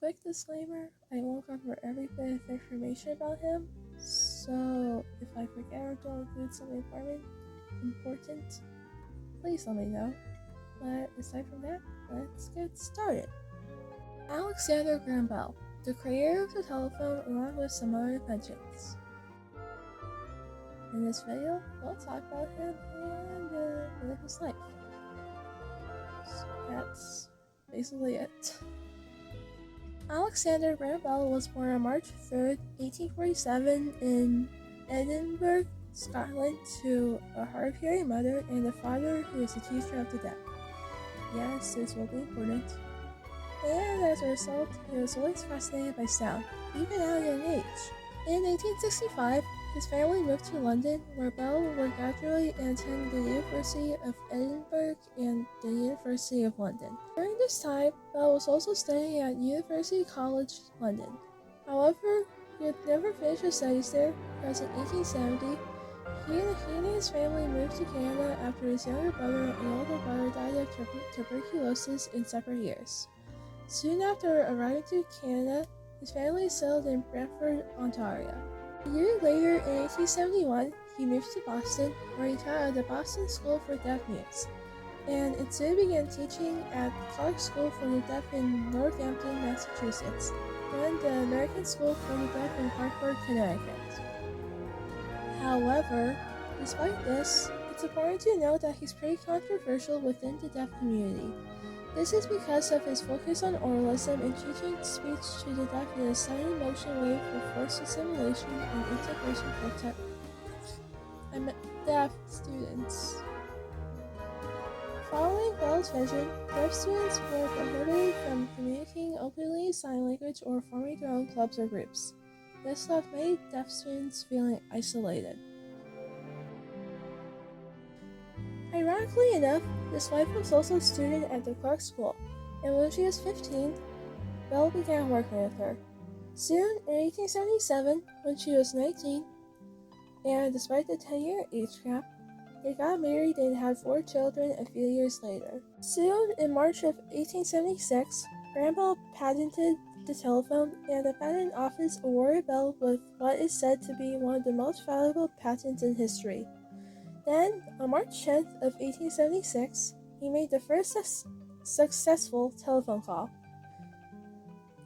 Quick disclaimer, I won't cover every bit of information about him, so if I forget or don't include something important, please let me know. But aside from that, let's get started. Alexander Graham Bell, the creator of the telephone along with some other inventions. In this video, we'll talk about him and a bit of his life. So that's basically it. Alexander Graham Bell was born on March 3rd, 1847 in Edinburgh, Scotland, to a hard-of-hearing mother and a father who was a teacher of the deaf. Yes, this will be important. And as a result, he was always fascinated by sound, even at a young age. In 1865, his family moved to London, where Bell would graduate and attend the University of Edinburgh and the University of London. During this time, Bell was also studying at University College London. However, he would never finish his studies there, because in 1870, he and his family moved to Canada after his younger brother and older brother died of tuberculosis in separate years. Soon after arriving to Canada, his family settled in Brantford, Ontario. A year later, in 1871, he moved to Boston, where he taught at the Boston School for Deaf Mutes, and soon began teaching at Clark School for the Deaf in Northampton, Massachusetts, and the American School for the Deaf in Hartford, Connecticut. However, despite this, it's important to note that he's pretty controversial within the deaf community. This is because of his focus on oralism and teaching speech to the deaf in a silent motion way for forced assimilation and integration for deaf students. Following Bell's vision, deaf students were prohibited from communicating openly in sign language or forming their own clubs or groups. This left many deaf students feeling isolated. Ironically enough, his wife was also a student at the Clark School, and when she was 15, Bell began working with her. Soon, in 1877, when she was 19, and despite the 10-year age gap, they got married and had 4 children a few years later. Soon, in March of 1876, Graham Bell patented the telephone, and the patent office awarded Bell with what is said to be one of the most valuable patents in history. Then, on March 10th of 1876, he made the first successful telephone call.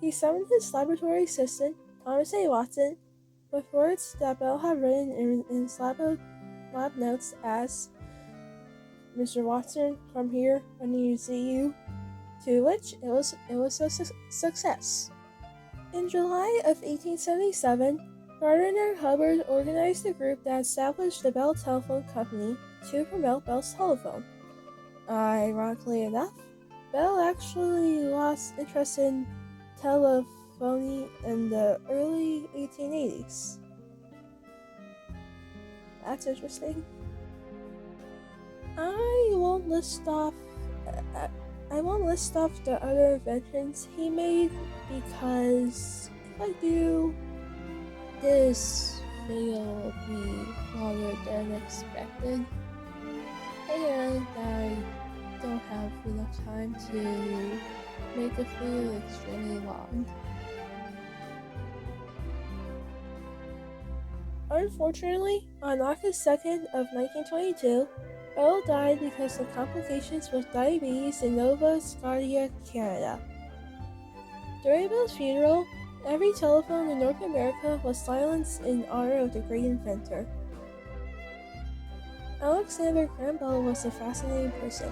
He summoned his laboratory assistant, Thomas A. Watson, with words that Bell had written in his lab notes as, "Mr. Watson, come here, I need to see you," to which it was a success. In July of 1877, Gardner Hubbard organized a group that established the Bell Telephone Company to promote Bell's telephone. Ironically enough, Bell actually lost interest in telephony in the early 1880s. That's interesting. I won't list off the other inventions he made, because if I do, this video will be longer than expected, and I don't have enough time to make the video extremely long. Unfortunately, on August 2nd of 1922, Bell died because of complications with diabetes in Nova Scotia, Canada. During Bell's funeral, every telephone in North America was silenced in honor of the great inventor. Alexander Graham Bell was a fascinating person,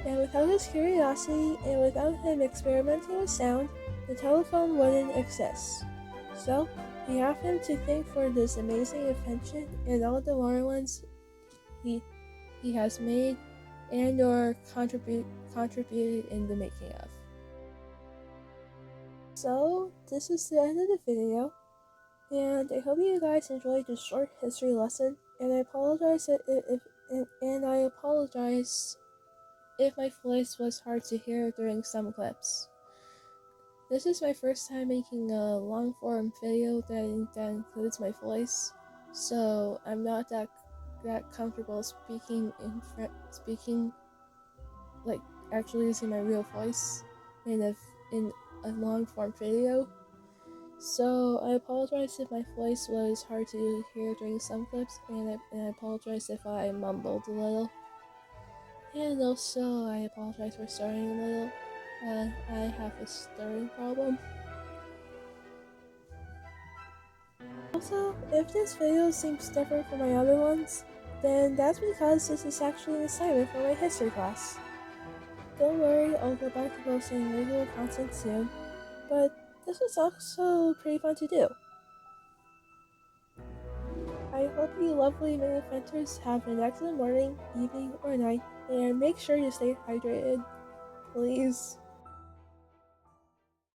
and without his curiosity and without him experimenting with sound, the telephone wouldn't exist. So, we have him to thank for this amazing invention and all the more ones he has made and or contributed in the making of. So, this is the end of the video, and I hope you guys enjoyed this short history lesson, and I apologize if my voice was hard to hear during some clips. This is my first time making a long-form video that includes my voice, so I'm not that comfortable speaking like actually using my real voice in a long-form video. So I apologize if my voice was hard to hear during some clips, and I apologize if I mumbled a little. And also, I apologize for starting a little. I have a stirring problem. Also, if this video seems different from my other ones, then that's because this is actually an assignment for my history class. Don't worry, I'll go back to posting regular content soon, but this was also pretty fun to do. I hope you lovely mini inventors have an excellent morning, evening, or night, and make sure you stay hydrated, please.